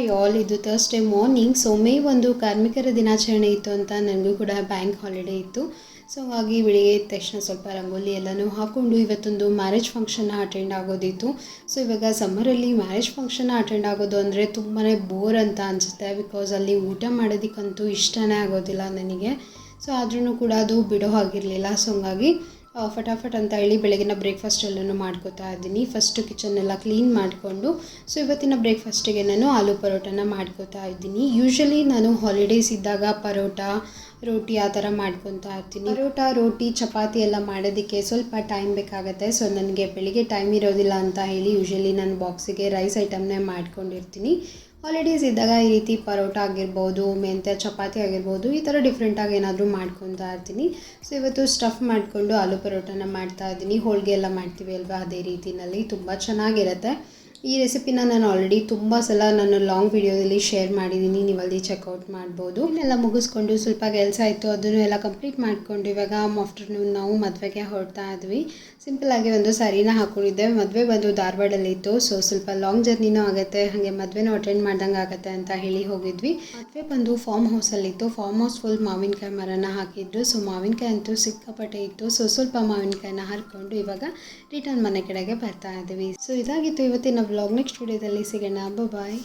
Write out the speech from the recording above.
Hi all, ಇದು Thursday morning. So May 1 ಕಾರ್ಮಿಕರ ದಿನಾಚರಣೆ ಇತ್ತು ಅಂತ ನನಗೂ ಕೂಡ ಬ್ಯಾಂಕ್ ಹಾಲಿಡೇ ಇತ್ತು. ಸೊ ಹಾಗಾಗಿ ಬೆಳಿಗ್ಗೆ ಎದ್ದ ತಕ್ಷಣ ಸ್ವಲ್ಪ ರಂಗೋಲಿ ಎಲ್ಲನೂ ಹಾಕ್ಕೊಂಡು ಇವತ್ತೊಂದು ಮ್ಯಾರೇಜ್ ಫಂಕ್ಷನ್ನ ಅಟೆಂಡ್ ಆಗೋದಿತ್ತು. ಸೊ ಇವಾಗ ಸಮ್ಮರಲ್ಲಿ ಮ್ಯಾರೇಜ್ ಫಂಕ್ಷನ್ನ ಅಟೆಂಡ್ ಆಗೋದು ಅಂದರೆ ತುಂಬಾ ಬೋರ್ ಅಂತ ಅನಿಸುತ್ತೆ. ಬಿಕಾಸ್ ಅಲ್ಲಿ ಊಟ ಮಾಡೋದಕ್ಕಂತೂ ಇಷ್ಟನೇ ಆಗೋದಿಲ್ಲ ನನಗೆ. ಸೊ ಆದ್ರೂ ಕೂಡ ಅದು ಬಿಡೋ ಹಾಗಿರಲಿಲ್ಲ. ಸೊ ಹಂಗಾಗಿ ಫಟಾಫಟ್ ಅಂತ ಹೇಳಿ ಬೆಳಗಿನ ಬ್ರೇಕ್ಫಾಸ್ಟ್ ಎಲ್ಲನೂ ಮಾಡ್ಕೋತಾ ಇದ್ದೀನಿ. ಫಸ್ಟು ಕಿಚನ್ನೆಲ್ಲ ಕ್ಲೀನ್ ಮಾಡಿಕೊಂಡು ಸೊ ಇವತ್ತಿನ ಬ್ರೇಕ್ಫಾಸ್ಟಿಗೆ ನಾನು ಆಲೂ ಪರೋಟನ ಮಾಡ್ಕೋತಾ ಇದ್ದೀನಿ. ಯೂಶ್ವಲಿ ನಾನು ಹಾಲಿಡೇಸ್ ಇದ್ದಾಗ ಪರೋಟ, ರೋಟಿ ಆ ಥರ ಮಾಡ್ಕೊತಾ ಇರ್ತೀನಿ. ಪರೋಟ, ರೋಟಿ, ಚಪಾತಿ ಎಲ್ಲ ಮಾಡೋದಕ್ಕೆ ಸ್ವಲ್ಪ ಟೈಮ್ ಬೇಕಾಗುತ್ತೆ. ಸೊ ನನಗೆ ಬೆಳಿಗ್ಗೆ ಟೈಮ್ ಇರೋದಿಲ್ಲ ಅಂತ ಹೇಳಿ ಯೂಶ್ವಲಿ ನಾನು ಬಾಕ್ಸಿಗೆ ರೈಸ್ ಐಟಮ್ನೇ ಮಾಡ್ಕೊಂಡಿರ್ತೀನಿ. ಹಾಲಿಡೇಸ್ ಇದ್ದಾಗ ಈ ರೀತಿ ಪರೋಟ ಆಗಿರ್ಬೋದು, ಮೆಂತ್ಯ ಚಪಾತಿ ಆಗಿರ್ಬೋದು, ಈ ಥರ ಡಿಫ್ರೆಂಟಾಗಿ ಏನಾದರೂ ಮಾಡ್ಕೊತಾ ಇರ್ತೀನಿ. ಸೊ ಇವತ್ತು ಸ್ಟಫ್ ಮಾಡಿಕೊಂಡು ಆಲೂ ಪರೋಟನ ಮಾಡ್ತಾ ಇದ್ದೀನಿ. ಹೋಳಿಗೆ ಎಲ್ಲ ಮಾಡ್ತೀವಿ ಅಲ್ವಾ, ಅದೇ ರೀತಿಯಲ್ಲಿ ತುಂಬ ಚೆನ್ನಾಗಿರುತ್ತೆ. ಈ ರೆಸಿಪಿನ ನಾನು ಆಲ್ರೆಡಿ ತುಂಬ ಸಲ ನಾನು ಲಾಂಗ್ ವಿಡಿಯೋದಲ್ಲಿ ಶೇರ್ ಮಾಡಿದ್ದೀನಿ, ನೀವಲ್ಲಿ ಚೆಕ್ಔಟ್ ಮಾಡ್ಬೋದು. ಇನ್ನೆಲ್ಲ ಮುಗಿಸ್ಕೊಂಡು ಸ್ವಲ್ಪ ಕೆಲಸ ಇತ್ತು, ಅದನ್ನು ಎಲ್ಲ ಕಂಪ್ಲೀಟ್ ಮಾಡಿಕೊಂಡು ಇವಾಗ ಆಫ್ಟರ್ನೂನ್ ನಾವು ಮದುವೆಗೆ ಹೊರಡ್ತಾ ಇದ್ವಿ. ಸಿಂಪಲ್ಲಾಗಿ ಒಂದು ಸ್ಯಾರಿನ ಹಾಕ್ಕೊಂಡಿದ್ದೆ. ಮದುವೆ ಬಂದು ಧಾರವಾಡಲ್ಲಿತ್ತು. ಸೊ ಸ್ವಲ್ಪ ಲಾಂಗ್ ಜರ್ನಿನೂ ಆಗುತ್ತೆ, ಹಾಗೆ ಮದುವೆನೂ ಅಟೆಂಡ್ ಮಾಡ್ದಂಗೆ ಆಗುತ್ತೆ ಅಂತ ಹೇಳಿ ಹೋಗಿದ್ವಿ. ಮದುವೆ ಬಂದು ಫಾರ್ಮ್ ಹೌಸಲ್ಲಿತ್ತು. ಫಾರ್ಮ್ ಹೌಸ್ ಫುಲ್ ಮಾವಿನಕಾಯಿ ಮರನ ಹಾಕಿದ್ರು. ಸೊ ಮಾವಿನಕಾಯಿ ಅಂತೂ ಸಿಕ್ಕಾಪಟ್ಟೆ ಇತ್ತು. ಸೊ ಸ್ವಲ್ಪ ಮಾವಿನಕಾಯಿನ ಹರ್ಕೊಂಡು ಇವಾಗ ರಿಟರ್ನ್ ಮನೆ ಕಡೆಗೆ ಬರ್ತಾ ಇದ್ದೀವಿ. ಸೊ ಇದಾಗಿತ್ತು ಇವತ್ತಿನ ವ್ಲಾಗ್. ನೆಕ್ಸ್ಟ್ ವಿಡಿಯೋದಲ್ಲಿ ಸಿಗೋಣ. ಬಾಯ್.